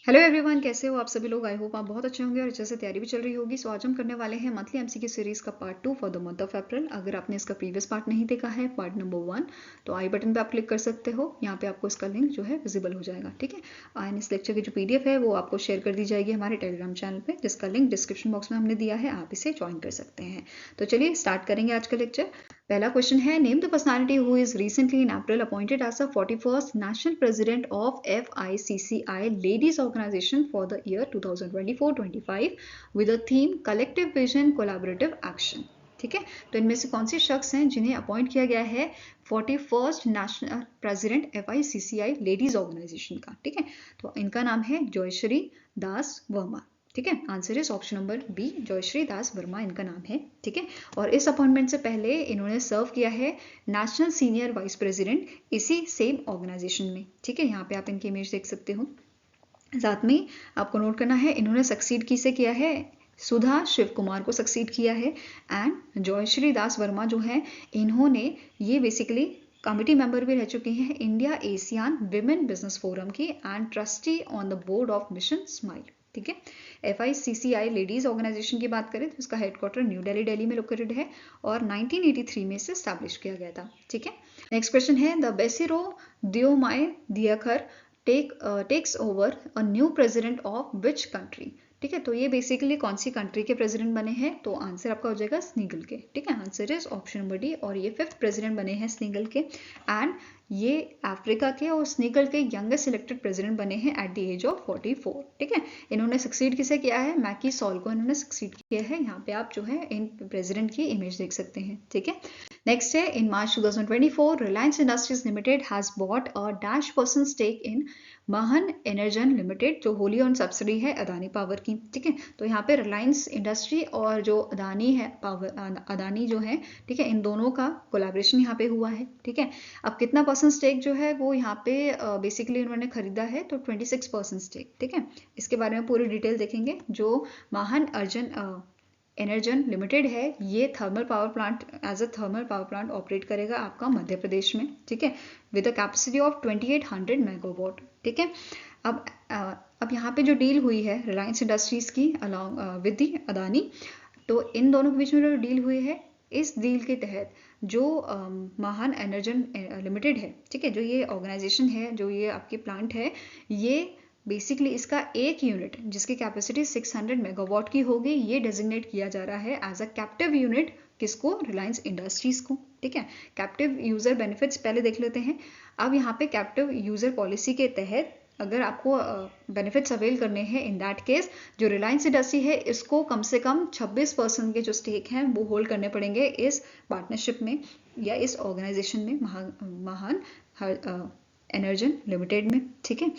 Hello everyone, कैसे हो आप सभी लोग। आई होप आप बहुत अच्छे होंगे और अच्छे से तैयारी भी चल रही होगी। सो आज हम करने वाले हैं मंथली एमसीक्यू सीरीज का part 2 for the month of April. अगर आपने इसका प्रीवियस पार्ट नहीं देखा है, पार्ट नंबर 1, तो आई बटन पे आप क्लिक कर सकते हो। यहाँ पे आपको इसका लिंक जो है विजिबल हो जाएगा, ठीक है। एंड इस लेक्चर की जो पीडीएफ है वो आपको शेयर कर दी जाएगी हमारे टेलीग्राम चैनल पर, जिसका लिंक डिस्क्रिप्शन बॉक्स में हमने दिया है, आप इसे ज्वाइन कर सकते हैं। तो चलिए स्टार्ट करेंगे आज का लेक्चर। पहला क्वेश्चन है, name the personality who is recently in April appointed as the 41st national president of FICCI ladies organisation for the year 2024-25 with a theme collective vision collaborative action. ठीक है, तो इनमें से कौन से शख्स हैं जिन्हें अपॉइंट किया गया है 41st national president FICCI ladies organisation का। ठीक है, तो इनका नाम है जयश्री दास वर्मा। ठीक है, answer is option number B, Jayashree Das Verma इनका नाम है। ठीक है, और इस अपॉइंटमेंट से पहले इन्होंने सर्व किया है नेशनल सीनियर वाइस प्रेसिडेंट इसी सेम ऑर्गेनाइजेशन में। ठीक है, यहाँ पे आप इनकी इमेज देख सकते हो। साथ में आपको नोट करना है इन्होंने सक्सीड किसे किया है, सुधा शिव कुमार को सक्सीड किया है। एंड जयश्री दास वर्मा जो है, इन्होंने ये बेसिकली कमिटी मेंबर भी रह चुके हैं India ASEAN women business forum की and trustee on the board of Mission Smile. ठीक है, FICCI लेडीज ऑर्गेनाइजेशन की बात करें तो इसका हेडक्वार्टर न्यू दिल्ली में लोकेटेड है और 1983 में इसे स्टैब्लिश किया गया था। ठीक है, नेक्स्ट क्वेश्चन है, the Bassirou Diomaye Diakhar takes over a new president of which country. ठीक है, तो ये बेसिकली कौन सी कंट्री के प्रेसिडेंट बने हैं, तो आंसर आपका हो जाएगा स्नीगल के। ठीक है, answer is option number D, और ये 5th प्रेसिडेंट बने हैं स्नीगल के। एंड ये अफ्रीका के और स्नीगल के यंगेस्ट सिलेक्टेड प्रेसिडेंट बने हैं एट द एज ऑफ 44। ठीक है, इन्होंने सक्सीड किसे किया है, मैकी सॉल को इन्होंने सक्सीड किया है। यहाँ पे आप जो है इन प्रेसिडेंट की इमेज देख सकते हैं। ठीक है, नेक्स्ट है, in March 2024 Reliance Industries Limited has bought a -% stake in Mahan Energen limited, जो होली ओन सब्सिडी है अदानी पावर की। ठीक है, तो यहाँ पे रिलायंस इंडस्ट्री और जो अदानी है पावर, अदानी जो है, ठीक है, इन दोनों का कोलैबोरेशन यहाँ पे हुआ है। ठीक है, अब कितना % स्टेक जो है वो यहाँ पे बेसिकली उन्होंने खरीदा है, तो 26% स्टेक। ठीक है, इसके बारे में पूरी डिटेल देखेंगे। जो महान अर्जन एनर्जन लिमिटेड है, ये thermal power plant as a thermal power plant operate करेगा आपका मध्य प्रदेश में। ठीक है, with a capacity of 2800 megawatt. ठीक है, अब यहाँ पे जो डील हुई है रिलायंस इंडस्ट्रीज की अलॉन्ग विद दी अदानी, तो इन दोनों के बीच में जो डील हुई है, इस डील के तहत जो महान एनर्जन लिमिटेड है, ठीक है, जो ये ऑर्गेनाइजेशन है, जो ये आपकी प्लांट है, ये बेसिकली इसका एक यूनिट जिसकी कैपेसिटी 600 मेगावाट की होगी, ये डेजिग्नेट किया जा रहा है एज अ कैप्टिव यूनिट। किसको, रिलायंस इंडस्ट्रीज को। ठीक है, कैप्टिव यूजर बेनिफिट्स पहले देख लेते हैं। अब यहाँ पे कैप्टिव यूजर पॉलिसी के तहत अगर आपको बेनिफिट्स अवेल करने हैं, इन दैट केस जो रिलायंस इंडस्ट्री है, इसको कम से कम 26% के जो स्टेक हैं वो होल्ड करने पड़ेंगे इस पार्टनरशिप में या इस ऑर्गेनाइजेशन में, महान एनर्जन लिमिटेड में। ठीक है,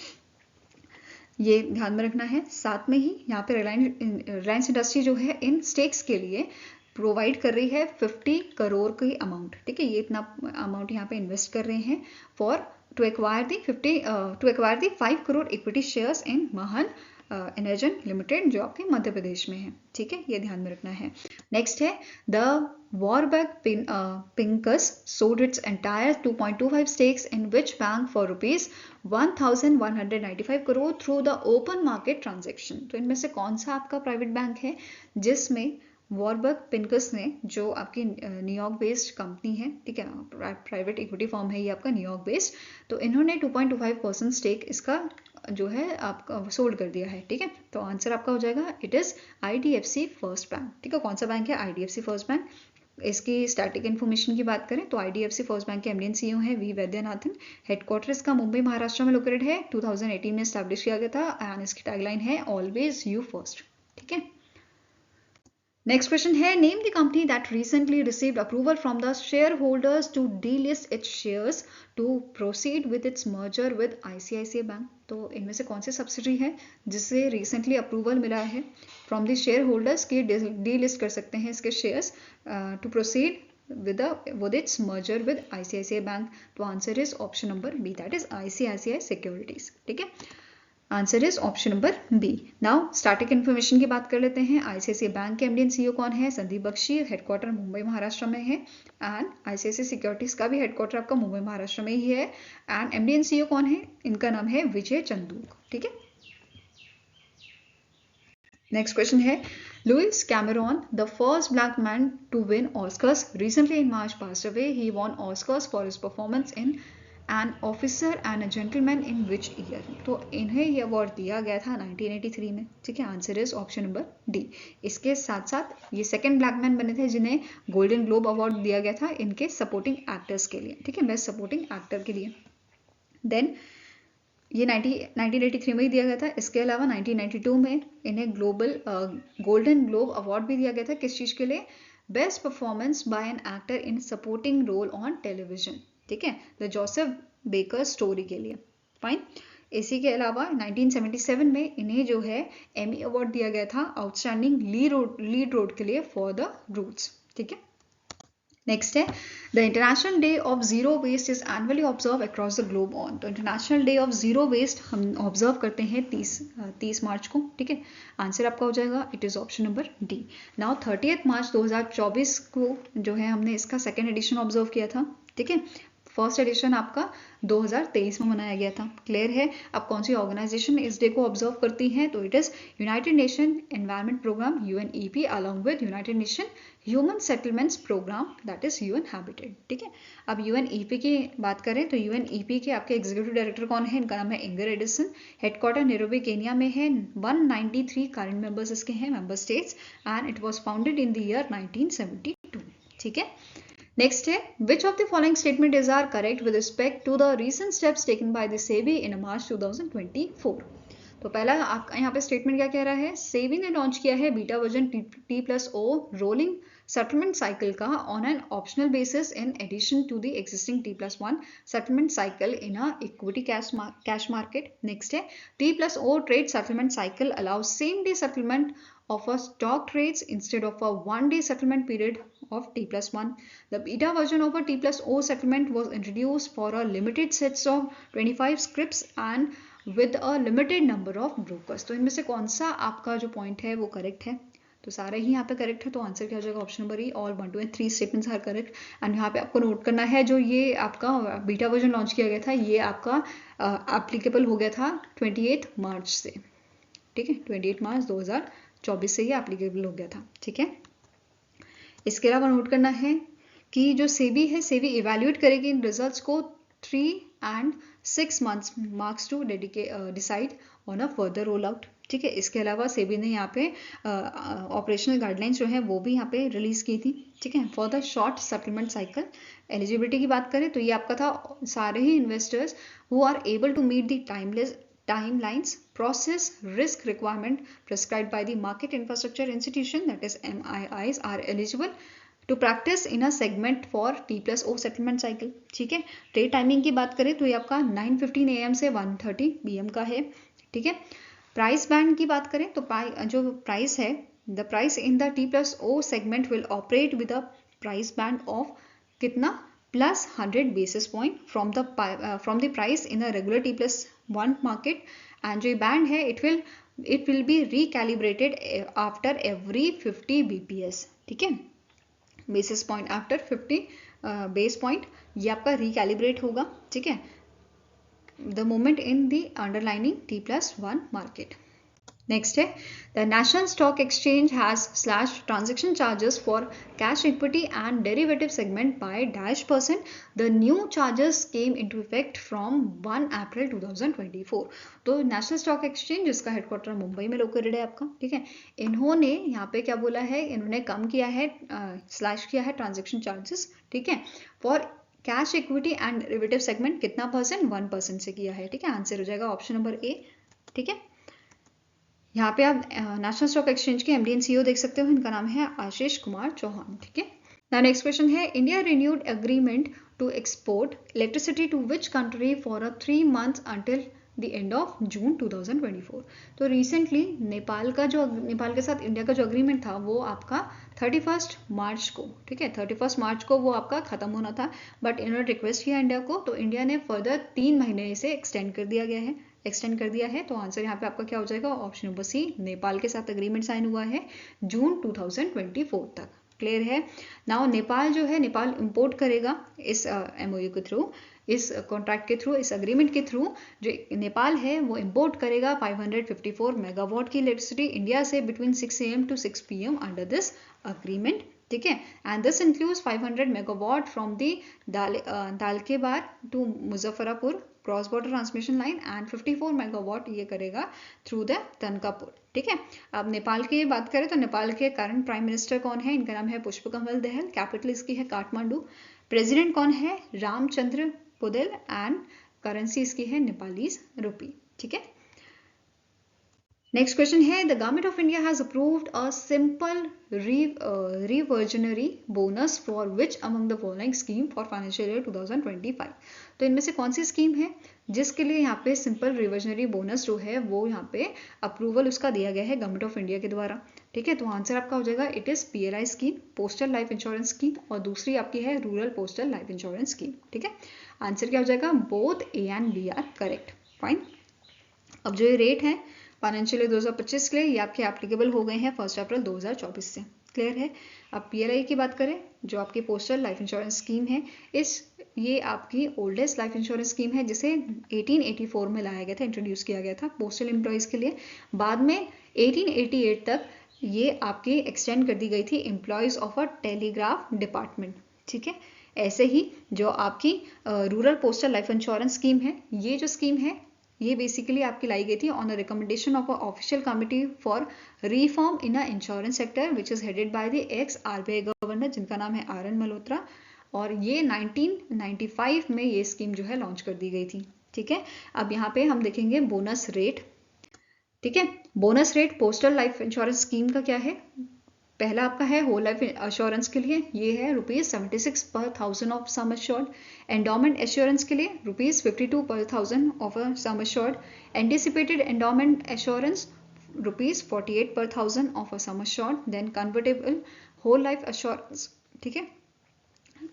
ये ध्यान में रखना है। साथ में ही यहाँ पे रिलायंस इंडस्ट्री जो है इन स्टेक्स के लिए प्रोवाइड कर रही है 50 करोड़ की अमाउंट। ठीक है, ये इतना अमाउंट यहाँ पे इन्वेस्ट कर रहे हैं for to acquire the 5 crore equity shares in Mahan Energen limited, जो आपके मध्य प्रदेश में है। ठीक है, ये ध्यान में रखना है। नेक्स्ट है, the Warburg Pincus sold its entire 2.25 stakes in which bank for rupees 1195 crore through the open market transaction। तो इनमें से कौन सा आपका प्राइवेट बैंक है जिसमें वॉरबर्ग पिंकस ने, जो आपकी न्यूयॉर्क बेस्ड कंपनी है, ठीक है, प्राइवेट इक्विटी फॉर्म है ये आपका न्यूयॉर्क बेस्ड, तो इन्होंने 2.25% स्टेक इसका जो है आपका सोल्ड कर दिया है। ठीक है, तो आंसर आपका हो जाएगा, it is IDFC first bank. ठीक है, कौन सा बैंक है, IDFC फर्स्ट बैंक। इसकी स्टैटिक इन्फॉर्मेशन की बात करें तो IDFC फर्स्ट बैंक के MD and CEO हैं V वैद्यनाथन। हेडक्वार्टर इसका मुंबई महाराष्ट्र में लोकेटेड है, 2018 में स्टैब्लिश किया गया था एंड इसकी टैगलाइन है ऑलवेज यू फर्स्ट। ठीक है, नेक्स्ट क्वेश्चन है, name the company that recently received approval from the shareholders to delist its shares to proceed with its merger with ICICI bank. तो इनमें से कौन सी सब्सिडी है जिससे रिसेंटली अप्रूवल मिला है फ्रॉम द शेयर होल्डर्स की डीलिस्ट कर सकते हैं इसके shares to proceed with its merger with ICICI bank. तो answer is option number B, that is ICICI securities. ठीक है, answer is option number B. Now static information की बात कर लेते हैं। ICICI बैंक के MD and CEO कौन है, संदीप बख्शी। हेडक्वार्टर मुंबई महाराष्ट्र में है एंड ICICI सिक्योरिटीज का भी हेडक्वार्टर आपका मुंबई महाराष्ट्र में ही है। एंड MD and CEO कौन है, इनका नाम है विजय चंदूक। ठीक है, नेक्स्ट क्वेश्चन है, Louis Cameron, the first black man to win Oscars, recently in March passed away, he won Oscars for his performance in an officer and a gentleman in which year. तो इन्हें ये award दिया गया था 1983 में, ठीक है, answer is option number D. इसके साथ साथ ये सेकंड ब्लैक मैन बने थे जिन्हें गोल्डन ग्लोब अवार्ड दिया गया था इनके सपोर्टिंग एक्टर्स के लिए, ठीक है, बेस्ट सपोर्टिंग एक्टर के लिए। देन ये 1983 में ही दिया गया था। इसके अलावा 1992 में इन्हें गोल्डन ग्लोब अवार्ड भी दिया गया था, किस चीज़ के लिए, best performance by an actor in supporting roll on television, ठीक है, द जोसेफ बेकर स्टोरी के लिए। फाइन। इसी के अलावा 1977 में इन्हें जो है एमी अवार्ड दिया गया था आउटस्टैंडिंग लीड रोल के लिए फॉर द रूट्स, ठीक है। नेक्स्ट है, the international day of zero waste is annually observe across the globe on. तो international day of zero waste हम ऑब्जर्व करते हैं 30 मार्च को, ठीक है, आंसर आपका हो जाएगा, it is option number D. Now 30 मार्च 2024 को जो है हमने इसका सेकेंड एडिशन ऑब्जर्व किया था, ठीक है, फर्स्ट एडिशन आपका 2023 में मनाया गया था। क्लियर है। अब कौन सी ऑर्गेनाइजेशन इस डे को ऑब्जर्व करती है, तो it is United Nation Environment Programme UNEP along with United Nation Human Settlements Programme that is UN habitat, ठीक है। अब UNEP की बात करें तो UNEP के आपके एग्जीक्यूटिव डायरेक्टर कौन है, इनका नाम है Inger Edison, headquarter Nairobi Kenya में है, 193 करंट मेंबर्स इसके हैं, member states, and it was founded in the year 1972, ठीक है। नेक्स्ट है, which of the following statement is are correct with respect to the recent steps taken by the SEBI in March 2024। तो पहला आपका यहाँ पे स्टेटमेंट क्या कह रहा है, सेबी ने लॉन्च किया है beta version T+O rolling settlement cycle का on an optional basis in addition to the existing T+1 settlement cycle in a equity cash market. Next है, T+O trade settlement cycle allows same day settlement of a stock trades instead of a one-day settlement period of T+1. The beta version of a T+O settlement was introduced for a limited sets of 25 scripts and with a limited number of brokers. तो इनमें से कौन सा आपका जो point है वो correct है, तो सारे ही यहाँ पे करेक्ट है, तो आंसर क्या हो जाएगा, option number E, all 1, 2 and 3 statements are correct. And यहाँ पे आपको नोट करना है, जो ये आपका बीटा वर्जन लॉन्च किया गया था ये आपका एप्लीकेबल हो गया था 28 मार्च से, ठीक है, 28 मार्च 2024 से ये एप्लीकेबल हो गया था, ठीक है। इसके अलावा नोट करना है कि जो सेबी है, सेबी इवैल्यूएट करेगी इन रिजल्ट्स को 3 and 6 months marks to decide on a further roll out, ठीक है। इसके अलावा सेबी ने यहाँ पे ऑपरेशनल गाइडलाइंस जो है वो भी यहाँ पे रिलीज की थी, ठीक है, for the short settlement cycle. Eligibility की बात करें तो ये आपका था सारे ही investors who are able to meet the timelines, process, risk requirement prescribed by the market infrastructure institution, that is MIIs, are eligible to practice in a segment for T+O settlement cycle, ठीक है। Trade timing की बात करें तो ये आपका 9:15 AM से 1:30 PM का है, ठीक है। प्राइस बैंड की बात करें तो जो प्राइस है, the price in the T+O segment will operate with a price band of कितना, +100 basis point from the price in a regular T+1 market, and जो बैंड है it will be recalibrated after every 50 BPS, ठीक है, basis point after 50 base point ये आपका recalibrate होगा, ठीक है, the moment in the underlining T+1 market. Next है, the National Stock Exchange has slash transaction charges for cash equity and derivative segment by -%। The new charges came into effect from 1 April 2024। तो National Stock Exchange जिसका headquarter Mumbai में located है आपका, ठीक है, इन्होंने यहाँ पे क्या बोला है, इन्होंने कम किया है, स्लैश किया है ट्रांजेक्शन चार्जेस, ठीक है, for cash equity and derivative segment कितना %, 1% से किया है, ठीक है, आंसर हो जाएगा ऑप्शन नंबर ए, ठीक है। यहाँ पे आप नेशनल स्टॉक एक्सचेंज के MD एंड CEO देख सकते हो, इनका नाम है आशीष कुमार चौहान, ठीक है। नाउ नेक्स्ट क्वेश्चन है, India renewed agreement to export electricity to which country for a 3 months until the end of June 2024। तो रिसेंटली नेपाल के साथ इंडिया का जो अग्रीमेंट था वो आपका 31 मार्च को, ठीक है, 31 मार्च को वो आपका खत्म होना था, बट इन्होंने रिक्वेस्ट किया इंडिया को, तो इंडिया ने फर्दर 3 महीने से एक्सटेंड कर दिया है, तो आंसर यहाँ पे आपका क्या हो जाएगा, ऑप्शन नंबर सी, नेपाल के साथ अग्रीमेंट साइन हुआ है जून 2024 तक। क्लियर है। नाउ नेपाल जो है, नेपाल इंपोर्ट करेगा इस MOU के थ्रू इस कॉन्ट्रैक्ट के थ्रू, इस एग्रीमेंट के थ्रू जो नेपाल है वो इम्पोर्ट करेगा 554 मेगावाट की इलेक्ट्रिसिटी इंडिया से between 6 AM to 6 PM under this agreement, ठीक है। And this includes 500 megawatt from the Dhalkebar to Muzaffarpur cross border transmission line and 54 megawatt ये करेगा थ्रू द तनकापुर, ठीक है। अब नेपाल की बात करें तो नेपाल के करंट प्राइम मिनिस्टर कौन है? इनका नाम है पुष्प कमल दहल, कैपिटल इसकी है काठमांडू, प्रेसिडेंट कौन है? रामचंद्र पौडेल एंड करेंसी इसकी है नेपालीज रुपी, ठीक है। नेक्स्ट क्वेश्चन है the government of India has approved a simple reversionary bonus for which among the following scheme for financial year 2025। तो इनमें से कौन सी स्कीम है जिसके लिए यहाँ पे सिंपल रिवर्जनरी बोनस जो है वो यहाँ पे अप्रूवल उसका दिया गया है गवर्नमेंट ऑफ इंडिया के द्वारा, ठीक है। तो आंसर आपका हो जाएगा it is PLI scheme, postal life insurance scheme, और दूसरी आपकी है rural postal life insurance scheme, ठीक है। आंसर क्या हो जाएगा? Both A and B are correct, fine. अब जो ये रेट है फाइनेंशियल ईयर 2025 के लिए ये आपके एप्लीकेबल हो गए हैं 1 अप्रैल 2024 से, क्लियर है। अब PLI की बात करें जो आपकी पोस्टल लाइफ इंश्योरेंस स्कीम है, ये आपकी ओल्डेस्ट लाइफ इंश्योरेंस स्कीम है जिसे 1884 में लाया गया था, इंट्रोड्यूस किया गया था पोस्टल एम्प्लॉयज के लिए। बाद में 1888 तक ये आपकी एक्सटेंड कर दी गई थी employees of a telegraph department, ठीक है। ऐसे ही जो आपकी rural postal life insurance scheme है, ये जो स्कीम है ये बेसिकली आपकी लाई गई थी on the recommendation of a official committee for reform in a insurance sector which is headed by the x RBI governor जिनका नाम है RN मल्होत्रा, और ये 1995 में ये स्कीम जो है लॉन्च कर दी गई थी, ठीक है। अब यहाँ पे हम देखेंगे बोनस रेट, ठीक है। Bonus rate postal life insurance scheme का क्या है? पहला आपका है होल लाइफ एश्योरेंस के लिए ये है ₹76 पर 1000 of sum assured, endowment assurance के लिए ₹52 पर 1000 of sum assured, anticipated endowment assurance ₹48 पर 1000 of a sum assured, then convertible whole life assurance, ठीक है।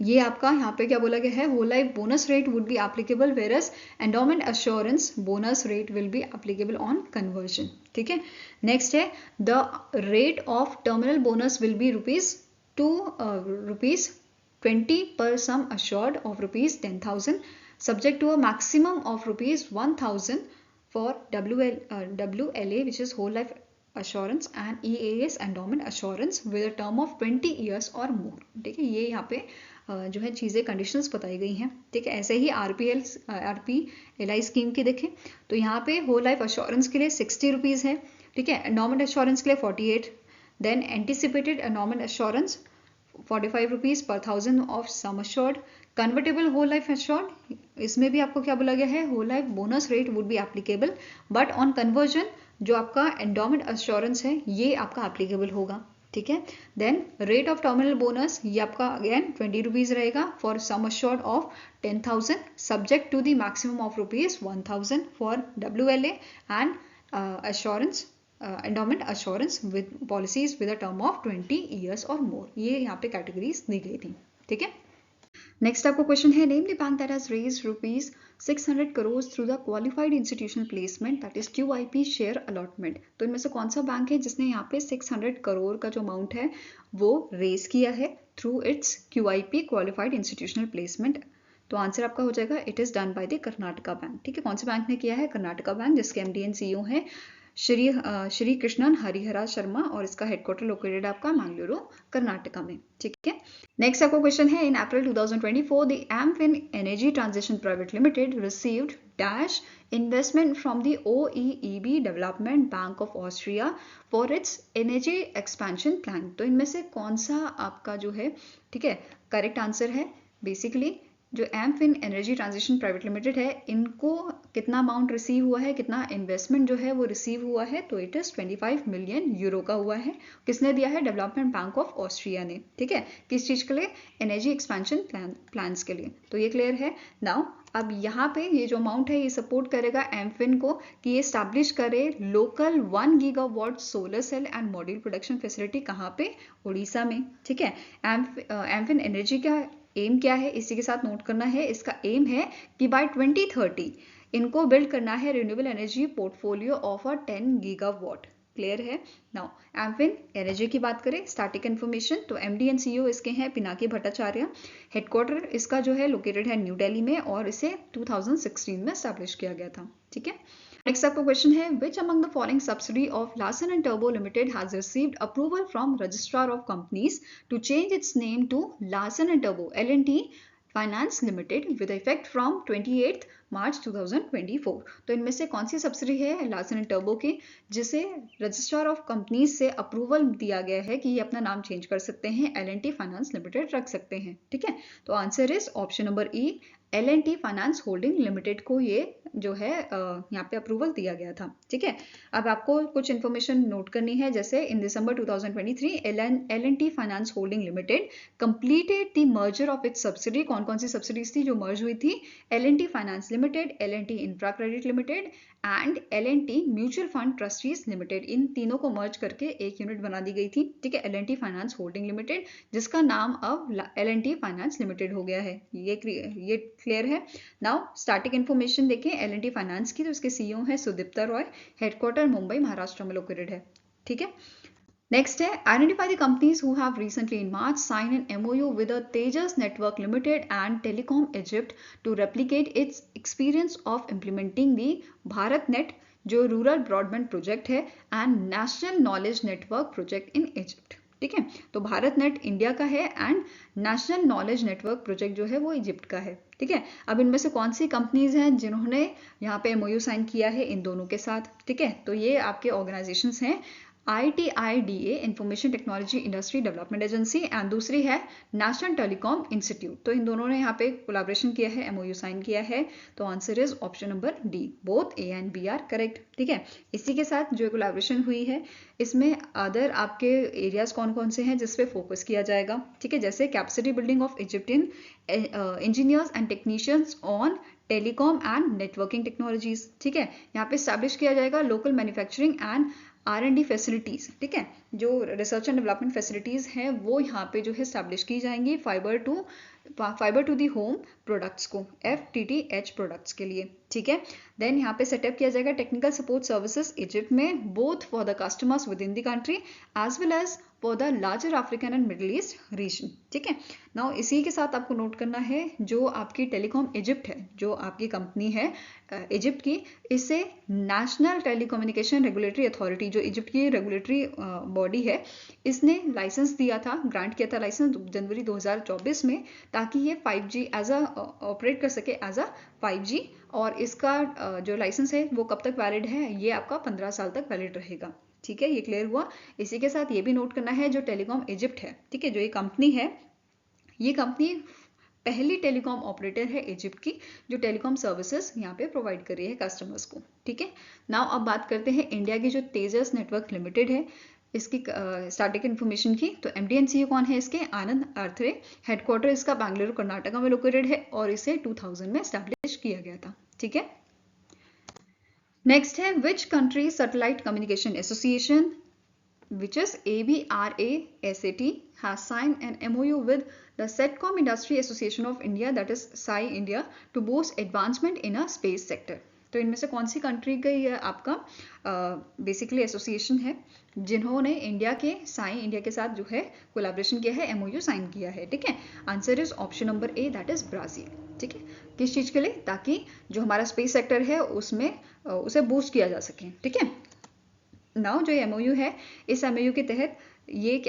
ये आपका यहाँ पे क्या बोला गया है? Whole life bonus rate would be applicable versus endowment assurance bonus rate will be applicable on conversion, ठीक है। नेक्स्ट है the rate of terminal bonus will be ₹20 per sum assured of ₹10,000 subject to a maximum of ₹1,000 for WLA which is whole life assurance and EAS endowment assurance with a term of 20 years or more, ठीक है। ये यहाँ पे जो है चीज़ें conditions बताई गई हैं, ठीक है। ऐसे ही RPLI स्कीम की देखें तो यहाँ पे होल लाइफ एश्योरेंस के लिए ₹60 है, ठीक है। एंडोमेंट एश्योरेंस के लिए 48, देन एंटिसिपेटेड एंडोमेंट एश्योरेंस ₹45 पर 1000 of sum assured, convertible whole life assured इसमें भी आपको क्या बोला गया है? Whole life bonus rate would be applicable but on conversion जो आपका एंडोमेंट एश्योरेंस है ये आपका एप्लीकेबल होगा, ठीक है। Then rate of terminal bonus ये आपका अगेन ₹20 रहेगा for sum assured of 10,000 subject to the maximum of ₹1,000 for WLA and assurance endowment assurance with policies with a term of 20 years or more, ये यहाँ पे categories दी गई थी, ठीक है। नेक्स्ट आपको क्वेश्चन है name the bank that has raised ₹600 crores through the qualified institutional placement that is QIP share allotment. तो इनमें से कौन सा बैंक है जिसने यहाँ पे 600 करोड़ का जो अमाउंट है वो रेज किया है through it's QIP qualified institutional placement? तो आंसर आपका हो जाएगा it is done by the Karnataka bank, ठीक है। कौन से बैंक ने किया है? कर्नाटका बैंक, जिसके MD and CEO है श्री कृष्णन हरिहरा शर्मा और इसका हेडक्वार्टर लोकेटेड आपका मंगलुरु कर्नाटका में, ठीक है। नेक्स्ट आपको क्वेश्चन है in April 2024 the AMPIN energy transition private limited received dash investment from the OEEB development bank of Austria for its energy expansion plan. तो इनमें से कौन सा आपका जो है, ठीक है, करेक्ट आंसर है? बेसिकली जो एमफिन एनर्जी ट्रांजिशन प्राइवेट लिमिटेड है इनको कितना अमाउंट रिसीव हुआ है, कितना इन्वेस्टमेंट जो है वो रिसीव हुआ है? तो इट इज 25 मिलियन यूरो का हुआ है। किसने दिया है? डेवलपमेंट बैंक ऑफ ऑस्ट्रिया ने, ठीक है। किस चीज के लिए? एनर्जी एक्सपेंशन प्लान्स के लिए। तो ये क्लियर है नाउ। अब यहाँ पे ये जो अमाउंट है ये सपोर्ट करेगा एमफिन को कि ये स्टैब्लिश करे local 1 gigawatt solar cell and module production facility. कहाँ पे? उड़ीसा में, ठीक है। एमफिन एनर्जी का एम क्या है इसी के साथ नोट करना है। इसका एम है कि बाय 2030 इनको बिल्ड करना है renewable energy portfolio of a 10 gigawatt, clear है। नाउ एमफिन एनर्जी की बात करें, स्टैटिक इन्फॉर्मेशन, तो एमडी एंड सीईओ इसके हैं पिनाकी भट्टाचार्य। हेडक्वार्टर इसका जो है लोकेटेड है न्यू दिल्ली में और इसे 2016 में एस्टैब्लिश किया गया था। ठीक है, नेक्स्ट आपका क्वेश्चन है, which among the following subsidy of Larsen and turbo limited has received approval from registrar of companies to change it's name to Larsen and turbo L&T finance limited with effect from 28 मार्च 2024। तो इनमें से कौन सी subsidy है Larsen and turbo की जिसे registrar of companies से approval दिया गया है कि ये अपना नाम चेंज कर सकते हैं, L&T फाइनेंस लिमिटेड रख सकते हैं। ठीक है, तो answer is option number E, L&T finance holding limited को ये जो है यहाँ पे अप्रूवल दिया गया था। ठीक है, अब आपको कुछ इन्फॉर्मेशन नोट करनी है, जैसे इन दिसंबर 2023 L&T finance holding limited completed the merger of its subsidy. कौन कौन सी सब्सिडीज थी जो मर्ज हुई थी? L&T finance limited, L&T infra credit limited and L&T mutual fund trustees limited. इन तीनों को मर्ज करके एक यूनिट बना दी गई थी। ठीक है, L&T फाइनेंस होल्डिंग लिमिटेड, जिसका नाम अब L&T फाइनेंस लिमिटेड हो गया है। ये क्लियर है। नाउ स्टैटिक इन्फॉर्मेशन देखें L&T फाइनेंस की, तो इसके सीईओ है सुदीप्ता रॉय, हेडक्वार्टर मुंबई महाराष्ट्र में लोकेटेड है। ठीक है, नेक्स्ट है, identify the companies who have recently in March sign an MOU with Tejas network limited and telecom Egypt to replicate its experience of implementing the Bharat net जो रूरल ब्रॉडबैंड प्रोजेक्ट है and national knowledge network project in Egypt. ठीक है, तो Bharat net India का है and national knowledge network project जो है वो इजिप्ट का है। ठीक है, अब इनमें से कौन सी कंपनीज हैं जिन्होंने यहाँ पे MOU साइन किया है इन दोनों के साथ? ठीक है, तो ये आपके ऑर्गेनाइजेशंस हैं, ITIDA information technology industry development agency and दूसरी है नेशनल टेलीकॉम इंस्टीट्यूट। तो इन दोनों ने यहाँ पे कोलैबोरेशन किया है, MOU साइन किया है। तो answer is option number D, both A and B are correct. ठीक है, इसी के साथ जो कोलैबोरेशन हुई है इसमें अदर आपके एरियाज कौन कौन से हैं जिस पे फोकस किया जाएगा? ठीक है, जैसे capacity building of Egyptian engineers and technicians on telecom and networking technologies. ठीक है, यहाँ पे स्टैब्लिश किया जाएगा local manufacturing and R&D facilities. ठीक है, जो रिसर्च एंड डेवलपमेंट फैसिलिटीज हैं वो यहाँ पे जो है स्टैब्लिश की जाएंगी fibre to the home products को, FTTH प्रोडक्ट्स के लिए। ठीक है, देन यहाँ पे सेटअप किया जाएगा टेक्निकल सपोर्ट सर्विसेज इजिप्ट में, both for the customers within the country as well as for the larger African and Middle East region. ठीक है, नाउ इसी के साथ आपको नोट करना है, जो आपकी टेलीकॉम इजिप्ट है, जो आपकी कंपनी है इजिप्ट की, इसे नेशनल टेलीकम्युनिकेशन रेगुलेटरी अथॉरिटी, जो इजिप्ट की रेगुलेटरी बॉडी है, इसने लाइसेंस दिया था, ग्रांट किया था लाइसेंस जनवरी 2024 में, ताकि ये 5G एज अ ऑपरेट कर सके एज अ 5G। और इसका जो लाइसेंस है वो कब तक वैलिड है? ये आपका 15 साल तक वैलिड रहेगा। ठीक है, ये क्लियर हुआ। इसी के साथ ये भी नोट करना है, जो टेलीकॉम इजिप्ट है, ठीक है, जो ये कंपनी है, ये कंपनी पहली टेलीकॉम ऑपरेटर है इजिप्ट की जो टेलीकॉम सर्विसेज यहाँ पे प्रोवाइड कर रही है कस्टमर्स को। ठीक है, नाउ अब बात करते हैं इंडिया की जो तेजस नेटवर्क लिमिटेड है, इसकी स्टैटिक इन्फॉर्मेशन की। तो MD and CEO कौन है इसके? आनंद आर्थरे। हेडक्वार्टर इसका बेंगलुरु कर्नाटका में लोकेटेड है और इसे 2000 में एस्टैब्लिश किया गया था। ठीक है, नेक्स्ट है, which country satellite communication association which is ABRASAT has signed an MOU with the Satcom Industry Association of India, that is SAI India, to boost advancement in a space sector। तो इनमें से कौन सी country का ये आपका basically association है जिन्होंने India के साई इंडिया के साथ जो है कोलैबोरेशन किया है, MOU साइन किया है? ठीक है, answer is option number A, that is Brazil. ठीक है, किस चीज़ के लिए? ताकि जो हमारा स्पेस सेक्टर है उसमें उसे बूस्ट किया जा सके। ठीक है, नाउ जो MOU है, इस MOU के तहत ये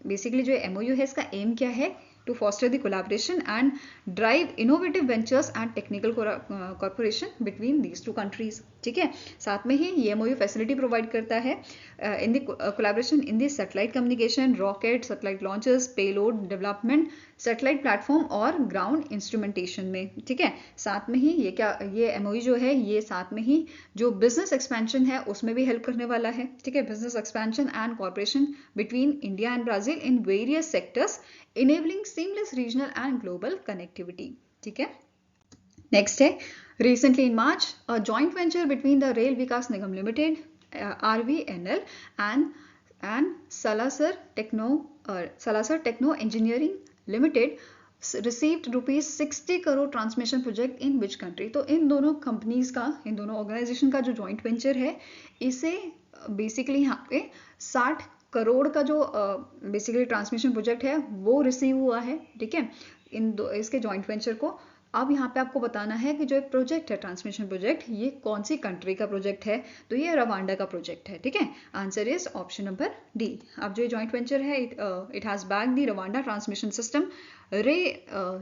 बेसिकली जो MOU है इसका एम क्या है? To foster the collaboration and drive innovative ventures and technical corporation between these two countries. ठीक है, साथ में ही ये MOU फैसिलिटी प्रोवाइड करता है in the collaboration in the satellite communication, rocket, satellite launches, payload development, satellite platform और ground instrumentation में। ठीक है, साथ में ही ये MOU जो है ये साथ में ही जो बिजनेस एक्सपेंशन है उसमें भी हेल्प करने वाला है। ठीक है, business expansion and corporation between India and Brazil in various sectors enabling seamless regional and global connectivity। ठीक है, नेक्स्ट है, recently in March a joint venture between the Rail Vikas Nigam Limited RVNL and Salasar Techno Engineering Limited received rupees 60 crore transmission project in which country। तो इन दोनों companies का, इन दोनों organisation का जो जॉइंट वेंचर है, इसे बेसिकली यहाँ पे 60 करोड़ का जो बेसिकली ट्रांसमिशन प्रोजेक्ट है वो रिसीव हुआ है, ठीक है, इसके जॉइंट वेंचर को। अब यहाँ पे आपको बताना है कि जो एक प्रोजेक्ट है ट्रांसमिशन प्रोजेक्ट, ये कौन सी कंट्री का प्रोजेक्ट है, तो ये रवांडा का प्रोजेक्ट है, ठीक है। Answer is option number D. अब जो जॉइंट वेंचर है, it has backed the Rwanda transmission system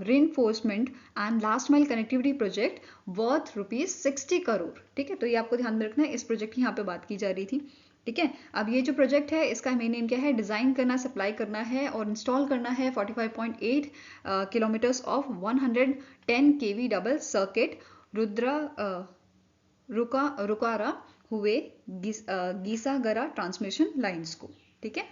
reinforcement and last mile connectivity project worth ₹60 crore, ठीक है। तो ये आपको ध्यान में रखना है, इस प्रोजेक्ट की यहाँ पे बात की जा रही थी, ठीक है। अब ये जो प्रोजेक्ट है इसका मेन नेम क्या है, डिजाइन करना, सप्लाई करना है और इंस्टॉल करना है 45.8 kilometres of 110 kV double circuit Rukara Huye Gisagara transmission lines को, ठीक है।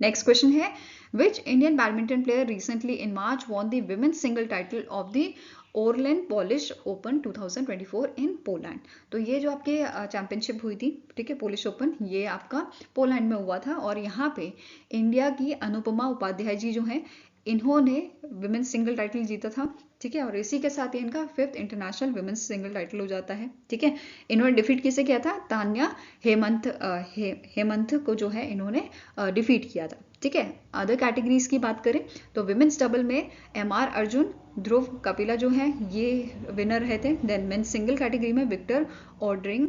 नेक्स्ट क्वेश्चन है, which Indian badminton player recently in March won the women's single title of the Orlen Polish Open 2024 in Poland. तो ये जो आपके championship हुई थी, ठीक है, पोलिश ओपन, ये आपका पोलैंड में हुआ था और यहाँ पे इंडिया की अनुपमा उपाध्याय जी जो हैं, इन्होंने विमेन्स सिंगल टाइटल जीता था, ठीक है, और इसी के साथ ही इनका 5th international women's single title हो जाता है, ठीक है। इन्होंने डिफीट किसे किया था, तान्या हेमंत को जो है इन्होंने डिफीट किया था, ठीक है। अदर कैटेगरीज की बात करें तो विमेन्स डबल में MR अर्जुन, ध्रुव कपिला जो है ये विनर रहे थे। देन मेन्स सिंगल कैटेगरी में विक्टर ऑर्डरिंग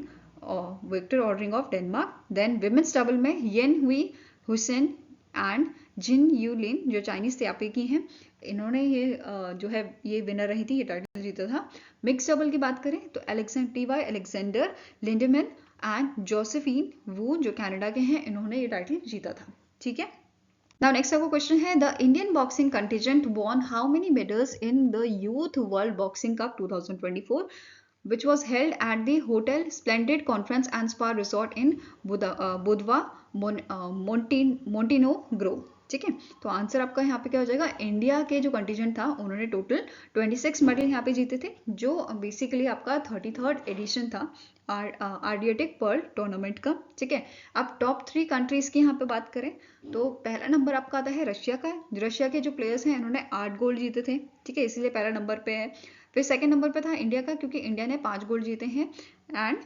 of Denmark. Then women's double में येन हुई हुसैन एंड जिन यू लिन जो चाइनीज तैपेई हैं, इन्होंने ये जो है ये विनर रही थी, ये टाइटल जीता था। मिक्स डबल की बात करें तो अलेक्जेंडर लिंडमैन एंड जोसेफिन वू जो कनाडा के हैं, इन्होंने ये टाइटल जीता था, ठीक है। Now next आपको क्वेश्चन है, the Indian boxing contingent won how many medals in the Youth World Boxing Cup 2024 which was held at the Hotel Splendid Conference and Spa Resort in Budva Montenegro, ठीक है। तो answer आपका यहाँ पे क्या हो जाएगा, इंडिया के जो कंटिजेंट था उन्होंने टोटल 26 मेडल यहाँ पे जीते थे, जो बेसिकली आपका 33rd एडिशन था आर्डियाटिक पर्ल टूर्नामेंट का, ठीक है। अब टॉप 3 कंट्रीज की यहाँ पे बात करें तो पहला नंबर आपका आता है रशिया का। रशिया के जो प्लेयर्स हैं इन्होंने 8 गोल्ड जीते थे, ठीक है, इसीलिए पहला नंबर पे है। फिर सेकंड नंबर पे था इंडिया का, क्योंकि इंडिया ने 5 गोल्ड जीते हैं। एंड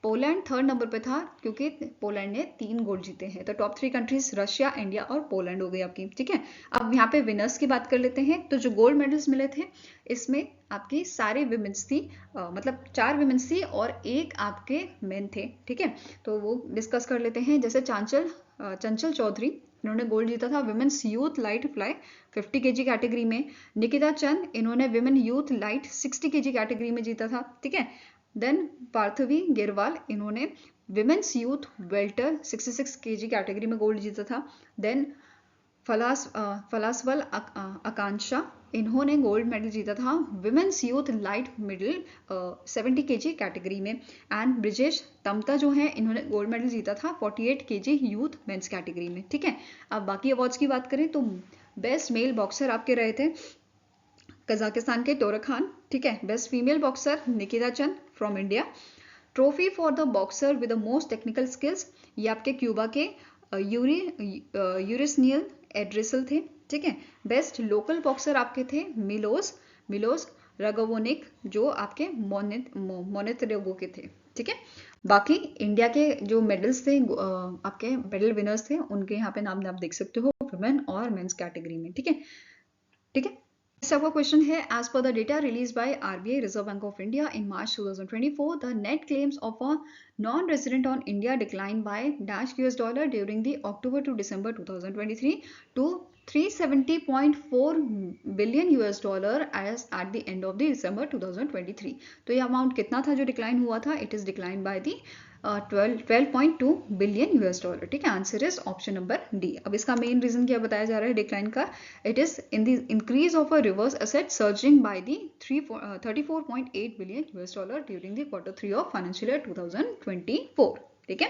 पोलैंड थर्ड नंबर पे था, क्योंकि पोलैंड ने 3 गोल्ड जीते हैं। तो टॉप 3 कंट्रीज रशिया, इंडिया और पोलैंड हो गई आपकी, ठीक है। अब यहाँ पे विनर्स की बात कर लेते हैं। तो जो गोल्ड मेडल्स मिले थे इसमें आपकी सारी विमेंस थी, मतलब 4 विमेंस थी और 1 आपके मेन थे, ठीक है। तो वो डिस्कस कर लेते हैं। जैसे चंचल चौधरी, इन्होंने गोल्ड जीता था women's youth light fly 50 kg category में। निकिता चंद, इन्होंने women youth light 60 kg category में जीता था, ठीक है। देन पार्थवी गिरवाल, इन्होंने women's youth welter 66 kg category में गोल्ड जीता था। देन फलासवल आकांक्षा, इन्होंने गोल्ड मेडल जीता था women's youth light middle 70 kg category में। एंड ब्रिजेश तमता जो है इन्होंने गोल्ड मेडल जीता था 48 kg यूथ मेंस कैटेगरी में, ठीक है। अब बाकी अवार्ड्स की बात करें तो बेस्ट मेल बॉक्सर आपके रहे थे कजाकिस्तान के तोरक खान, ठीक है। Best female boxer Nikita Chand from India. Trophy for the boxer with the most technical skills, ये आपके क्यूबा के यूरिसनियल एड्रेसल थे, ठीक है। बेस्ट लोकल बॉक्सर आपके थे मिलोस रगोवोनिक, जो आपके मोनेत्रेगो के थे, ठीक है। बाकी इंडिया के जो मेडल्स थे, आपके मेडल विनर्स थे, उनके यहाँ पे नाम आप देख सकते हो वुमेन और मेंस कैटेगरी में, ठीक है, ठीक है। सबका क्वेश्चन है, as per the data release by RBI Reserve Bank of India in March 2024 the net claims of a non resident on India decline by $US during the October to December 2023 to $370.4 billion as at the end of the December 2023। तो ये amount कितना था जो decline हुआ था, it is decline by the 12.2 billion $, ठीक है। Answer is option number D. अब इसका मेन रीजन क्या बताया जा रहा है डिक्लाइन का, it is in the increase of a reverse asset surging by the 34.8 billion $, during the Q3 of financial year 2024, ठीक है।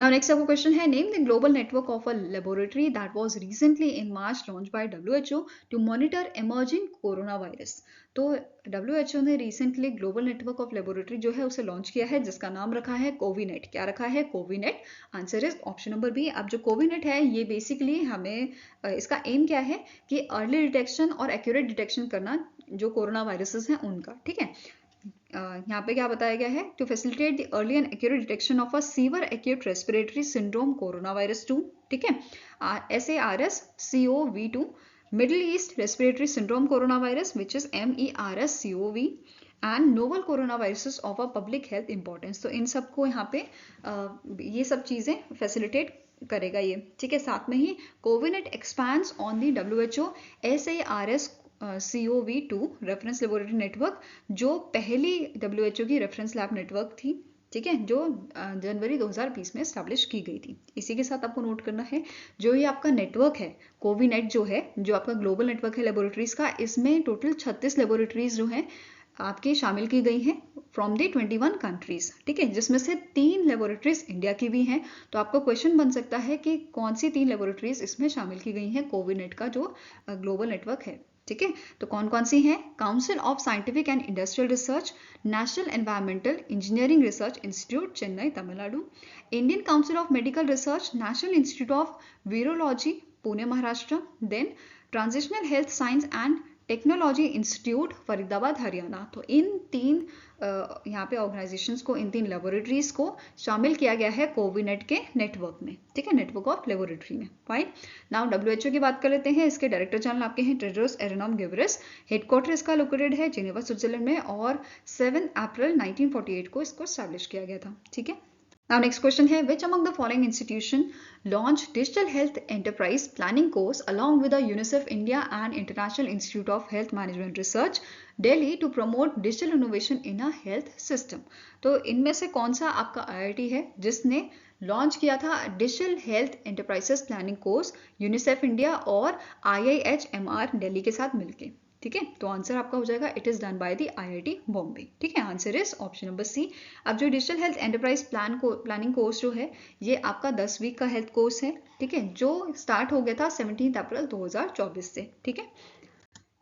Now next आपको क्वेश्चन है, name the global network of a laboratory that was recently in March launch by WHO to monitor emerging corona virus. तो WHO ने recently global network of laboratory जो है उसे launch किया है, जिसका नाम रखा है कोविनेट। क्या रखा है, CoViNet. Answer is option number B. अब जो कोविनेट है ये बेसिकली हमें इसका एम क्या है कि अर्ली डिटेक्शन और एक्यूरेट डिटेक्शन करना जो कोरोना वायरसेस हैं उनका, ठीक है। यहाँ पे क्या बताया गया है, to facilitate the early and accurate detection of a severe acute respiratory syndrome corona virus 2, ठीक है, SARS-CoV-2, Middle East respiratory syndrome corona virus which is MERS-CoV, and novel corona viruses of a public health importance. तो इन सबको यहाँ पे ये सब चीज़ें फैसिलिटेट करेगा ये, ठीक है। साथ में ही CoViNet expands on the WHO SARS-CoV-2 reference laboratory network, जो पहली WHO की रेफरेंस लैब नेटवर्क थी, ठीक है, जो जनवरी 2020 में स्टैब्लिश की गई थी। इसी के साथ आपको नोट करना है, जो ये आपका नेटवर्क है कोविनेट जो है, जो आपका ग्लोबल नेटवर्क है लेबोरेटरीज का, इसमें टोटल 36 लेबोरेटरीज जो हैं आपकी शामिल की गई हैं फ्रॉम दी 21 कंट्रीज, ठीक है, जिसमें से 3 लेबोरेटरीज इंडिया की भी हैं। तो आपका क्वेश्चन बन सकता है कि कौन सी 3 लेबोरेटरीज इसमें शामिल की गई हैं कोविनेट का जो ग्लोबल नेटवर्क है, ठीक है। तो कौन कौन सी हैं? Council of scientific and industrial research, national environmental engineering research institute Chennai Tamil Nadu, Indian council of medical research, national institute of virology Pune Maharashtra, then translational health science and technology institute Faridabad Haryana. तो इन 3 यहाँ पे ऑर्गेनाइजेशंस को, इन 3 लेबोरेटरीज को शामिल किया गया है कोविनेट के नेटवर्क में, ठीक है, नेटवर्क ऑफ लेबोरेटरी में। फाइन, नाउ WHO की बात कर लेते हैं। इसके डायरेक्टर जनरल आपके हैं टेड्रोस एडहेनम घेब्रेयेसस, हेडक्वार्टर इसका लोकेटेड है जिनेवा स्विट्जरलैंड में, और 7 अप्रैल 1948 को इसको स्टैब्लिश किया गया था, ठीक है। Now next question है, which among the following institution launched digital health enterprise planning course along with the UNICEF India and International Institute of Health Management Research Delhi to promote digital innovation in a health system? तो इनमें से कौन सा आपका IIT है जिसने launch किया था digital health enterprises planning course UNICEF India और IIHMR दिल्ली के साथ मिलके, ठीक है। तो आंसर आपका हो जाएगा it is done by the IIT Bombay, ठीक है। Answer is option number C. अब जो digital health enterprise planning course जो है, ये आपका 10 वीक का हेल्थ कोर्स है, ठीक है, जो स्टार्ट हो गया था 17 अप्रैल 2024 से, ठीक है।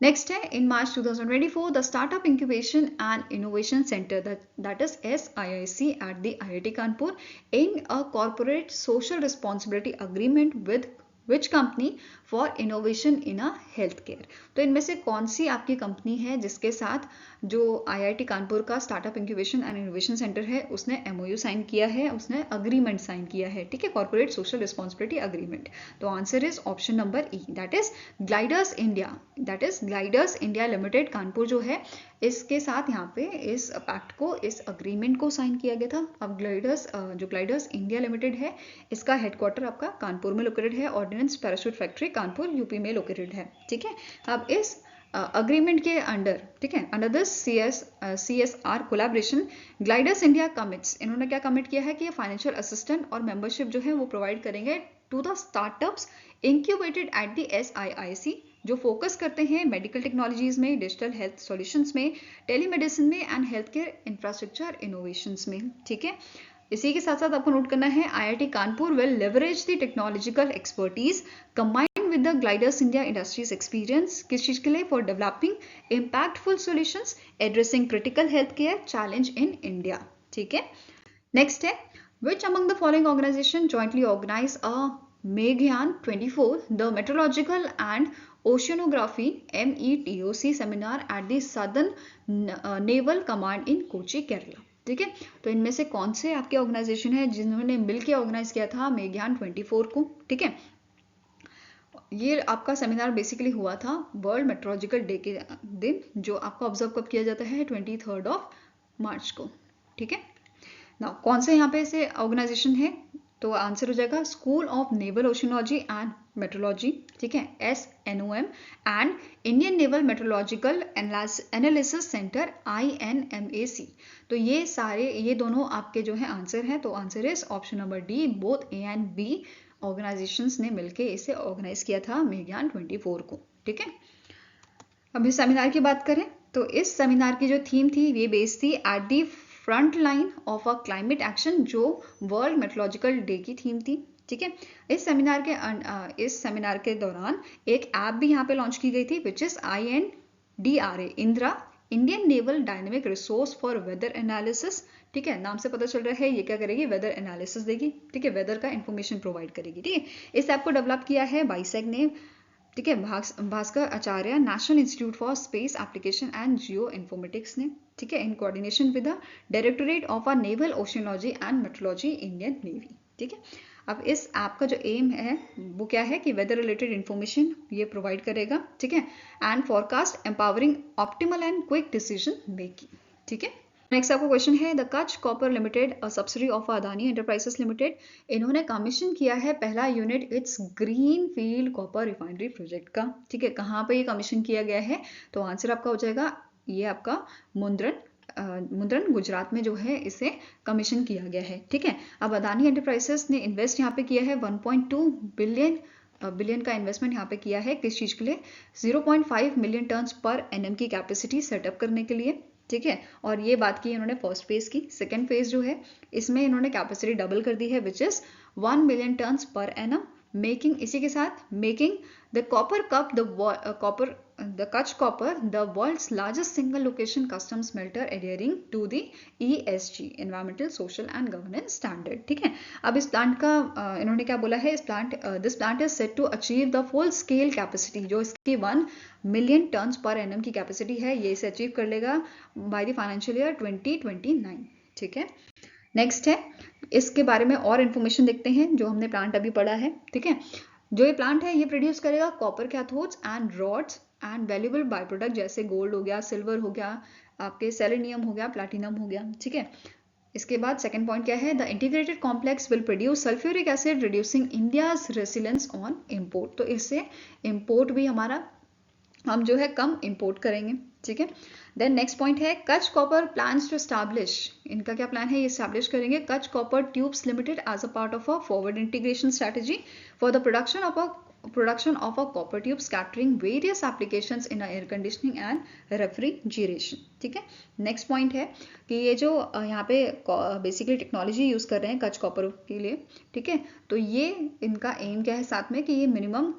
नेक्स्ट है, in March 2024 the startup incubation and innovation centre that is SIIC at the IIT Kanpur in a corporate social responsibility agreement with which company for innovation in a health care. तो इनमें से कौन सी आपकी कंपनी है जिसके साथ जो IIT कानपुर का startup incubation and innovation centre है उसने MOU साइन किया है, उसने अग्रीमेंट साइन किया है, ठीक है, कॉर्पोरेट सोशल रिस्पॉन्सिबिलिटी अग्रीमेंट। तो answer is option number E, that is gliders India, that is gliders India limited Kanpur जो है, इसके साथ यहाँ पे इस पैक्ट को, इस अग्रीमेंट को साइन किया गया था। अब ग्लाइडर्स इंडिया लिमिटेड है, इसका हेडक्वार्टर आपका कानपुर में लोकेटेड है, ordnance parachute factory Kanpur UP में लोकेटेड है, ठीक है। अब इस अग्रीमेंट के अंडर, ठीक है, under this CSR collaboration gliders India commits, इन्होंने क्या कमिट किया है कि फाइनेंशियल असिस्टेंट और मेंबरशिप जो है वो प्रोवाइड करेंगे to the startups incubated at the SIIC, जो फोकस करते हैं मेडिकल टेक्नोलॉजीज में, डिजिटल हेल्थ सॉल्यूशंस में, टेलीमेडिसिन में and health care infrastructure innovations में, ठीक है। इसी के साथ साथ आपको नोट करना है, IIT Kanpur will leverage the technological expertise combined with the gliders India industries experience, किस चीज के लिए? For developing impactful solutions addressing critical health care challenge in India, ठीक है। नेक्स्ट है, which among the following organization jointly organize a Meghan 24 the meteorological and oceanography METOC seminar at the Southern Naval Command in Kochi, Kerala, ठीक है। तो इनमें से कौन से आपके ऑर्गेनाइजेशन है जिन्होंने मिलकर ऑर्गेनाइज किया था मेघयान 24 को, ठीक है। ये आपका सेमिनार बेसिकली हुआ था वर्ल्ड मेट्रोलॉजिकल डे के दिन, जो आपका ऑब्जर्व कब किया जाता है 23 मार्च को, ठीक है ना। कौन से यहाँ पे से ऑर्गेनाइजेशन है? तो आंसर हो जाएगा school of naval oceanology and metrology, ठीक है, SNOM and Indian naval metrological analysis centre INMAC। तो ये दोनों आपके जो है आंसर हैं। तो answer is option number D, both A and B organisations ने मिलकर इसे ऑर्गेनाइज किया था मेघयान 24 को, ठीक है। अब इस सेमिनार की बात करें तो इस सेमिनार की जो थीम थी ये बेस्ड थी at the front line of a climate action, जो वर्ल्ड मेट्रोलॉजिकल डे की थीम थी, ठीक है। इस सेमिनार के दौरान एक ऐप भी यहाँ पे लॉन्च की गई थी which is INDRA, Indra, Indian naval dynamic resource for weather analysis, ठीक है। नाम से पता चल रहा है ये क्या करेगी, वेदर एनालिसिस देगी, ठीक है, वेदर का इंफॉर्मेशन प्रोवाइड करेगी, ठीक है। इस ऐप को डेवलप किया है बाइसेग ने, ठीक है, Bhaskar Acharya, national institute for space application and geoinformatics ने, ठीक है, in coordination with the directorate of naval oceanology and metrology Indian navy. ठीक है, अब इस ऐप का जो एम है वो क्या है कि वेदर रिलेटेड इन्फॉर्मेशन ये प्रोवाइड करेगा, ठीक है, and forecast empowering optimal and quick decision making. ठीक है, नेक्स्ट आपका क्वेश्चन है the Kutch copper limited, a subsidy of Adani enterprises limited, इन्होंने कमीशन किया है पहला unit it's green field copper refinery project का। ठीक है, कहाँ पे ये कमीशन किया गया है? तो आंसर आपका हो जाएगा ये आपका मुंद्रन गुजरात में जो है इसे कमीशन किया गया है। ठीक है, अब अदानी एंटरप्राइजेस ने इन्वेस्ट यहाँ पे किया है 1.2 बिलियन का इन्वेस्टमेंट यहाँ पे किया है किस चीज के लिए? 0.5 मिलियन टन पर एनएम की कैपेसिटी सेटअप करने के लिए। ठीक है, और ये बात की इन्होंने फर्स्ट फेज की। सेकंड फेज जो है इसमें इन्होंने कैपेसिटी डबल कर दी है which is 1 million ton per annum, making इसी के साथ making the copper cup the Kutch copper the world's largest single location custom smelter adhering to the ESG environmental social and governance standard. ठीक है, अब इस प्लांट का इन्होंने क्या बोला है? This plant is set to achieve the full scale capacity, जो इसकी 1 मिलियन टन पर एनम की कैपेसिटी है ये इसे अचीव कर लेगा बाय द फाइनेंशियल ईयर 2029। ठीक है, नेक्स्ट है इसके बारे में और इन्फॉर्मेशन देखते हैं जो हमने प्लांट अभी पढ़ा है। ठीक है, जो ये प्लांट है ये प्रोड्यूस करेगा copper cathodes and rods and valuable by product जैसे गोल्ड हो गया, सिल्वर हो गया, आपके सेलेनियम हो गया, प्लैटिनम हो गया। ठीक है, इसके बाद सेकंड पॉइंट क्या है? The integrated complex will produce sulphuric acid reducing India's resilience on import. तो इससे इम्पोर्ट भी हमारा हम जो है कम इंपोर्ट करेंगे। ठीक है, देन नेक्स्ट पॉइंट है Kutch copper plans to establish, इनका क्या प्लान है? ये एस्टैब्लिश करेंगे Kutch copper tubes limited as a part of a forward integration strategy for the production of a copper tube scattering various applications in air conditioning and refrigeration। ठीक है, next point है कि ये जो यहाँ पे बेसिकली टेक्नोलॉजी यूज कर रहे हैं कच्छ कॉपर के लिए। ठीक है, तो ये इनका एम क्या है साथ में कि ये मिनिमम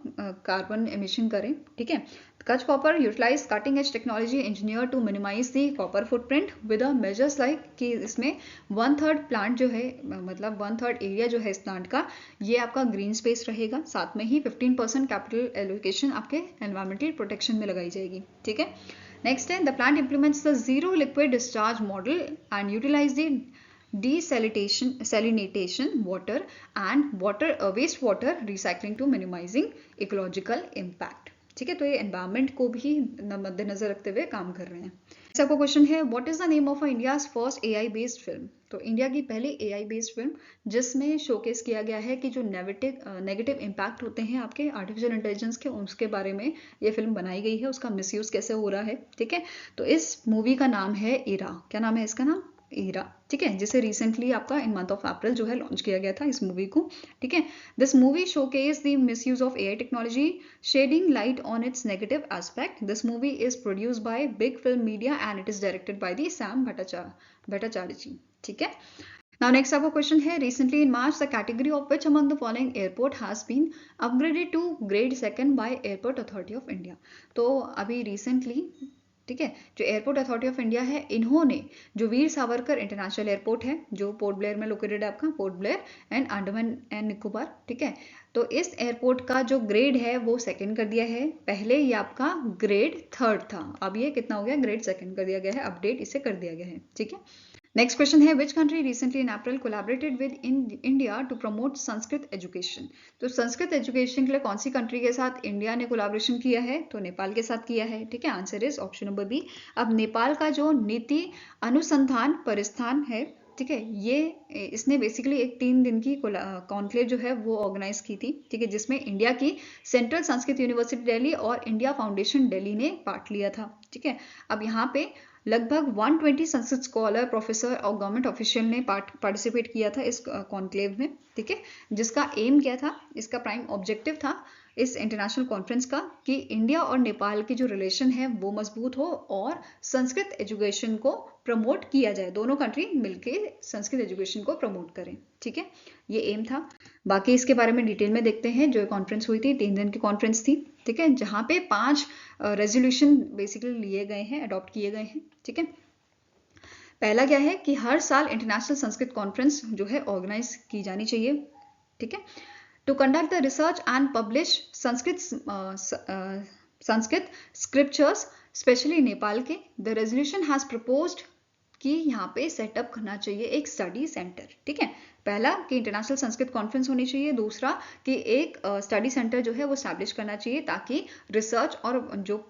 कार्बन एमिशन करें। ठीक है, Kutch copper utilise cutting edge technology engineer to minimise the copper footprint with a measures like कि इसमें 1/3 प्लांट जो है मतलब 1/3 एरिया जो है इस प्लांट का ये आपका ग्रीन स्पेस रहेगा, साथ में ही 15% कैपिटल एलोकेशन आपके एनवायरमेंटल प्रोटेक्शन में लगाई जाएगी। ठीक है, नेक्स्ट है the plant implements the zero liquid discharge model and utilise the desalination water and waste water recycling to minimizing ecological impact। ठीक है, तो ये एनवायरमेंट को भी मद्देनजर रखते हुए काम कर रहे हैं। आपका क्वेश्चन है what is the name of India's first AI based film? तो इंडिया की पहली AI बेस्ड फिल्म जिसमें शोकेस किया गया है कि जो नेगेटिव इम्पैक्ट होते हैं आपके आर्टिफिशियल इंटेलिजेंस के, उसके बारे में ये फिल्म बनाई गई है, उसका मिसयूज कैसे हो रहा है। ठीक है, तो इस मूवी का नाम है इरा। क्या नाम है इसका? नाम इरा। ठीक है, जिसे रिसेंटली आपका इन मंथ ऑफ अप्रैल जो है लॉन्च किया गया था इस मूवी को। ठीक है, this movie showcase the misuse of AI technology shedding light on its negative aspect. This movie is produced by big film media and it is directed by the Sam Bhattacharya ji. ठीक है, Now next आपका question है recently in March the category of which among the following airport has been upgraded to grade 2 by Airport Authority of India। तो अभी recently ठीक है जो airport authority of India है इन्होंने जो वीर सावरकर इंटरनेशनल एयरपोर्ट है जो पोर्ट ब्लेयर में लोकेटेड है आपका, port Blair and Andaman and Nicobar. ठीक है, तो इस एयरपोर्ट का जो ग्रेड है वो 2nd कर दिया है। पहले ये आपका ग्रेड 3rd था, अब ये कितना हो गया? ग्रेड 2nd कर दिया गया है, अपडेट इसे कर दिया गया है। ठीक है, नेक्स्ट क्वेश्चन है which country recently in April collaborated with India to promote Sanskrit education? तो संस्कृत एजुकेशन के लिए कौन सी कंट्री के साथ इंडिया ने कोलैबोरेशन किया है? तो नेपाल के साथ किया है। ठीक है, answer is option number B. अब नेपाल का जो नीति अनुसंधान परिस्थान है, ठीक है, ये इसने बेसिकली एक 3 दिन की कॉन्क्लेव जो है वो ऑर्गेनाइज की थी। ठीक है, जिसमें इंडिया की सेंट्रल संस्कृत यूनिवर्सिटी दिल्ली और इंडिया फाउंडेशन दिल्ली ने पार्ट लिया था। ठीक है, अब यहाँ पे लगभग 120 संस्कृत स्कॉलर, प्रोफेसर और गवर्नमेंट ऑफिशियल ने पार्टिसिपेट किया था इस कॉन्क्लेव में। ठीक है, जिसका एम क्या था? इसका प्राइम ऑब्जेक्टिव था इस इंटरनेशनल कॉन्फ्रेंस का कि इंडिया और नेपाल की जो रिलेशन है वो मजबूत हो और संस्कृत एजुकेशन को प्रमोट किया जाए, दोनों कंट्री मिलके संस्कृत एजुकेशन को प्रमोट करें। ठीक है, ये एम था। बाकी इसके बारे में डिटेल में देखते हैं। जो कॉन्फ्रेंस हुई थी 3 दिन की कॉन्फ्रेंस थी। ठीक है, जहाँ पे 5 रेजोल्यूशन बेसिकली लिए गए हैं, अडॉप्ट किए गए हैं। ठीक है, पहला क्या है कि हर साल इंटरनेशनल संस्कृत कॉन्फ्रेंस जो है ऑर्गेनाइज की जानी चाहिए। ठीक है, to conduct the research and publish Sanskrit scriptures, especially Nepal के. The resolution has proposed कि यहाँ पे सेटअप करना चाहिए एक स्टडी सेंटर. ठीक है, पहला कि इंटरनेशनल संस्कृत कॉन्फ्रेंस होनी चाहिए, दूसरा कि एक स्टडी सेंटर जो है वो स्टैब्लिश करना चाहिए ताकि रिसर्च और जो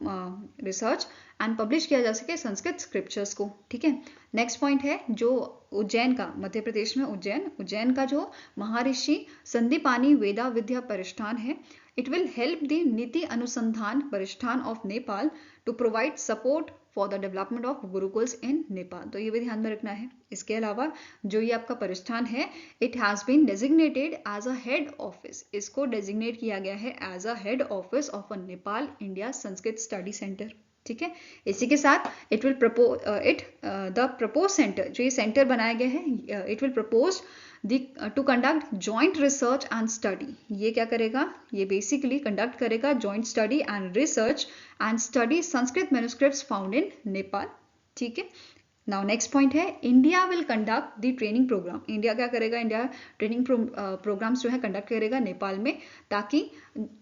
रिसर्च एंड पब्लिश किया जा सके संस्कृत स्क्रिप्चर्स को. ठीक है, नेक्स्ट पॉइंट है जो उज्जैन का, मध्य प्रदेश में उज्जैन का जो महर्षि संदीपानी वेदा विद्या परिष्ठान है, it will help the Niti Anusandhan Parishthan of Nepal to provide support for the development of gurukuls in Nepal. तो ये भी ध्यान में रखना है. इसके अलावा जो ये आपका परिष्ठान है, it has been designated as a head office. इसको डेजिग्नेट किया गया है as a head office of a Nepal India Sanskrit study centre. ठीक है, इसी के साथ इट विल प्रपोज सेंटर, जो ये सेंटर बनाया गया है, it will propose to conduct joint research and study. ये क्या करेगा, ये बेसिकली कंडक्ट करेगा joint study and research and study Sanskrit manuscripts found in Nepal. ठीक है, नाउ नेक्स्ट पॉइंट है India will conduct the training programme. India क्या करेगा, इंडिया ट्रेनिंग प्रोग्राम्स जो है कंडक्ट करेगा नेपाल में ताकि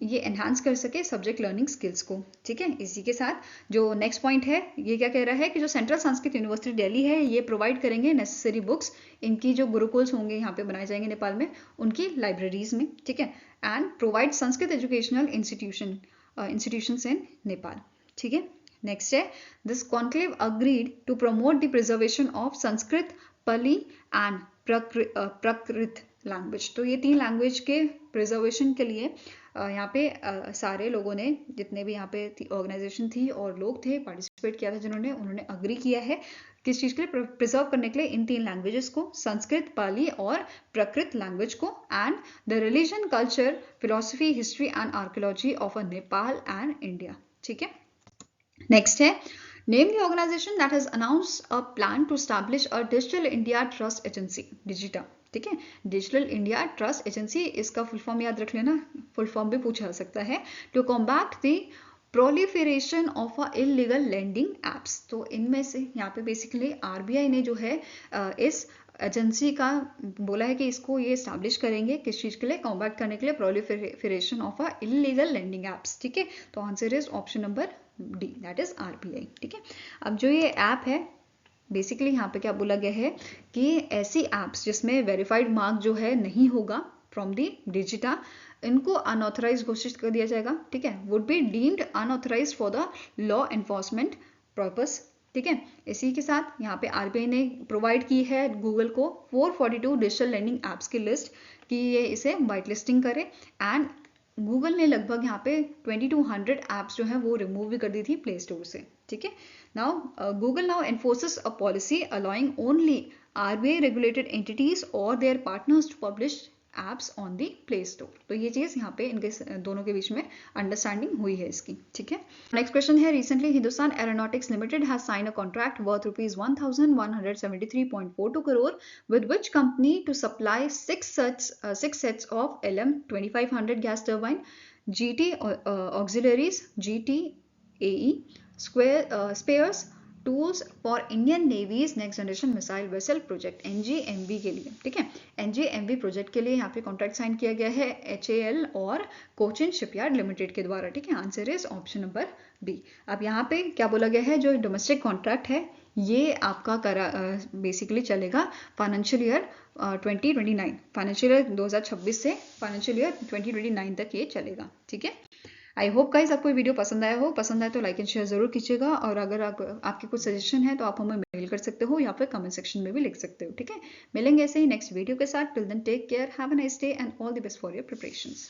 ये एनहांस कर सके सब्जेक्ट लर्निंग स्किल्स को. ठीक है, इसी के साथ जो नेक्स्ट पॉइंट है, ये क्या कह रहा है कि जो सेंट्रल संस्कृत यूनिवर्सिटी दिल्ली है, ये प्रोवाइड करेंगे नेसेसरी बुक्स. इनकी जो गुरुकुल्स होंगे यहाँ पे बनाए जाएंगे नेपाल में, उनकी लाइब्रेरीज में. ठीक है, and provide Sanskrit educational institutions in Nepal. ठीक है, नेक्स्ट है this conclave agreed to promote the preservation of Sanskrit, Pali and Prakrit language. तो ये 3 लैंग्वेज के प्रिजर्वेशन के लिए यहाँ पे सारे लोगों ने, जितने भी यहाँ पे ऑर्गेनाइजेशन थी और लोग थे, पार्टिसिपेट किया था, उन्होंने अग्री किया है किस चीज़ के लिए, प्रिजर्व करने के लिए इन 3 लैंग्वेजेस को, संस्कृत, पाली और प्राकृत लैंग्वेज को, and the religion, culture, philosophy, history and archaeology of a Nepal and India. ठीक है, नेक्स्ट है name the organisation that has announced a plan to establish a digital India trust agency, DIGITA. ठीक है, digital India trust agency, इसका full form याद रख लेना, full form भी पूछा जा सकता है. To combat the proliferation of a illegal lending apps. तो इनमें से यहाँ पे बेसिकली आरबीआई ने जो है इस एजेंसी का बोला है कि इसको ये एस्टैब्लिश करेंगे किस चीज़ के लिए, कॉम्बैट करने के लिए proliferation of a illegal lending apps. ठीक है, तो answer is option number D, that is RBI. ठीक है, अब जो ये ऐप है, बेसिकली यहाँ पे क्या बोला गया है कि ऐसी एप्स जिसमें वेरीफाइड मार्क जो है नहीं होगा फ्रॉम दी डिजिटा, इनको अनऑथराइज घोषित कर दिया जाएगा. ठीक है, would be deemed unauthorise for the law enforcement purpose. ठीक है, इसी के साथ यहाँ पे आरबीआई ने प्रोवाइड की है गूगल को 442 डिजिटल लर्निंग एप्स की लिस्ट कि ये इसे वाइट लिस्टिंग करे. एंड गूगल ने लगभग यहाँ पे 2200 एप्स जो है वो रिमूव भी कर दी थी प्ले स्टोर से. ठीक है, now Google now enforces a policy allowing only RBI regulated entities और their partners to publish apps on the Play Store. तो ये चीज़ यहाँ पे इनके दोनों के बीच में अंडरस्टैंडिंग हुई है इसकी. ठीक है, नेक्स्ट क्वेश्चन है recently Hindustan Aeronautics Limited has sign a contract worth ₹1173.42 crore with which company to supply 6 sets of LM2500 gas turbine, GT auxiliaries, GT-AE spares, tools for Indian navy's next generation missile vessel project, NGMV के लिए. ठीक है, NGMV project के लिए यहाँ पे contract sign किया गया है HAL और कोचिन शिपयार्ड लिमिटेड के द्वारा. ठीक है, answer is option number B. अब यहाँ पे क्या बोला गया है, जो डोमेस्टिक कॉन्ट्रैक्ट है ये आपका बेसिकली चलेगा फाइनेंशियल ईयर 2029, फाइनेंशियल ईयर 2026 से फाइनेंशियल ईयर 2029 तक ये चलेगा. ठीक है, आई होप गाइस आपको ये वीडियो पसंद आया हो. पसंद आए तो लाइक एंड शेयर जरूर कीजिएगा, और अगर आपके कुछ सजेशन है तो आप हमें मेल कर सकते हो या फिर कमेंट सेक्शन में भी लिख सकते हो. ठीक है, मिलेंगे ऐसे ही नेक्स्ट वीडियो के साथ. Till then take care, have a nice day and all the best for your preparations.